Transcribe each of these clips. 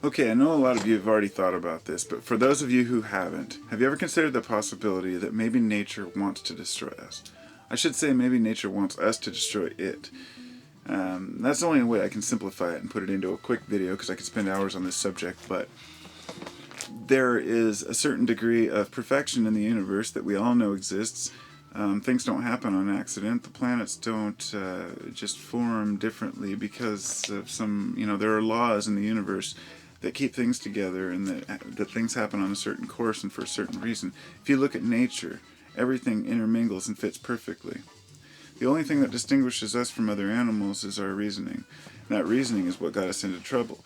Okay, I know a lot of you have already thought about this, but for those of you who haven't, have you ever considered the possibility that maybe nature wants to destroy us? I should say maybe nature wants us to destroy it. That's the only way I can simplify it and put it into a quick video, because I could spend hours on this subject, but there is a certain degree of perfection in the universe that we all know exists. Things don't happen on accident. The planets don't just form differently because of some, there are laws in the universe that keep things together, and that things happen on a certain course and for a certain reason. If you look at nature, everything intermingles and fits perfectly. The only thing that distinguishes us from other animals is our reasoning. And that reasoning is what got us into trouble.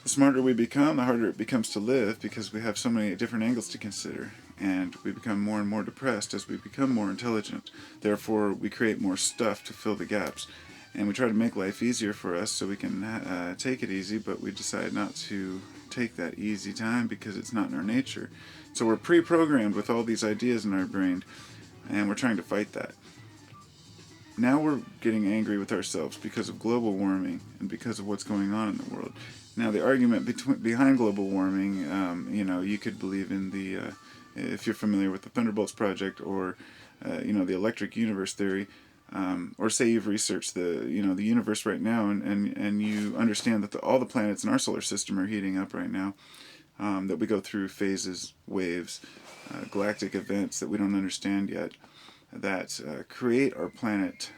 The smarter we become, the harder it becomes to live, because we have so many different angles to consider, and we become more and more depressed as we become more intelligent. Therefore, we create more stuff to fill the gaps, and we try to make life easier for us so we can take it easy, but we decide not to take that easy time because it's not in our nature. So we're pre-programmed with all these ideas in our brain, and we're trying to fight that. Now we're getting angry with ourselves because of global warming and because of what's going on in the world. Now the argument behind global warming, you could believe in the, if you're familiar with the Thunderbolts Project, or the electric universe theory, or say you've researched the universe right now, and you understand that all the planets in our solar system are heating up right now, that we go through phases, waves, galactic events that we don't understand yet, that create our planet.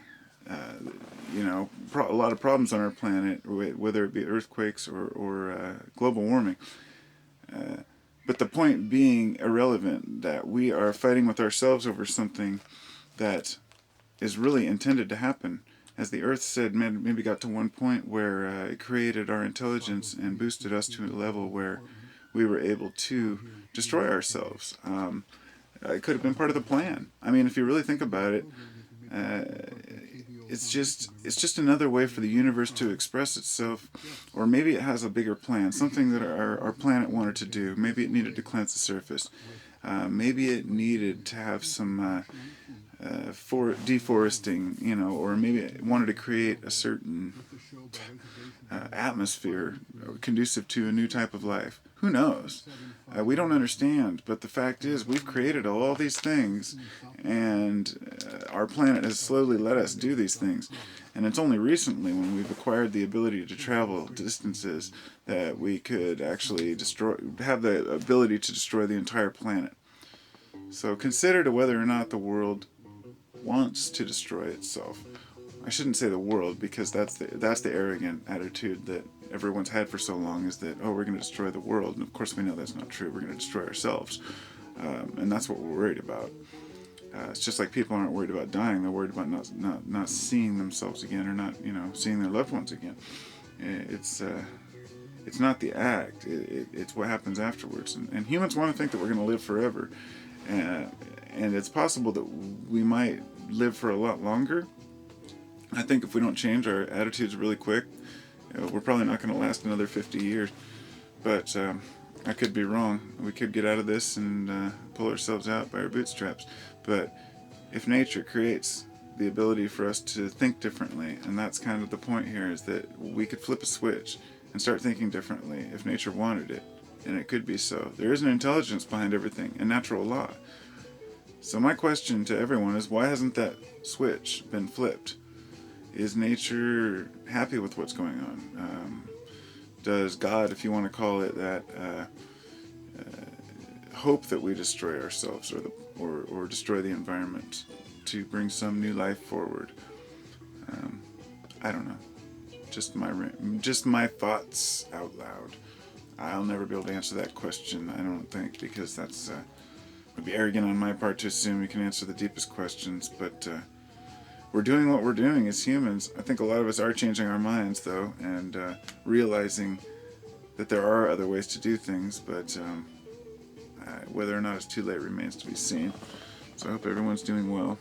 A lot of problems on our planet, whether it be earthquakes or global warming. But the point being irrelevant, that we are fighting with ourselves over something that is really intended to happen. As the Earth said, maybe got to one point where it created our intelligence and boosted us to a level where we were able to destroy ourselves. It could have been part of the plan. I mean, if you really think about it, it's just another way for the universe to express itself, or maybe it has a bigger plan, something that our planet wanted to do. Maybe it needed to cleanse the surface. Maybe it needed to have some deforesting, or maybe it wanted to create a certain atmosphere conducive to a new type of life. Who knows? We don't understand, but the fact is we've created all these things, and our planet has slowly let us do these things. And it's only recently, when we've acquired the ability to travel distances, that we could actually have the ability to destroy the entire planet. So consider to whether or not the world wants to destroy itself. I shouldn't say the world, because that's the arrogant attitude that everyone's had for so long, is that, oh, we're going to destroy the world. And of course we know that's not true. We're going to destroy ourselves. And that's what we're worried about. It's just like people aren't worried about dying. They're worried about not seeing themselves again, or not seeing their loved ones again. It's not the act. It's what happens afterwards. And humans want to think that we're going to live forever. And it's possible that we might live for a lot longer. I think if we don't change our attitudes really quick, we're probably not going to last another 50 years. But I could be wrong. We could get out of this and pull ourselves out by our bootstraps. But if nature creates the ability for us to think differently, and that's kind of the point here, is that we could flip a switch and start thinking differently if nature wanted it. And it could be so. There is an intelligence behind everything, a natural law. So my question to everyone is, why hasn't that switch been flipped? Is nature happy with what's going on? Does God, if you want to call it that, hope that we destroy ourselves, or destroy the environment to bring some new life forward? I don't know. Just my thoughts out loud. I'll never be able to answer that question, I don't think, because that's would be arrogant on my part to assume we can answer the deepest questions. But we're doing what we're doing as humans. I think a lot of us are changing our minds, though, and realizing that there are other ways to do things, but whether or not it's too late remains to be seen. So I hope everyone's doing well.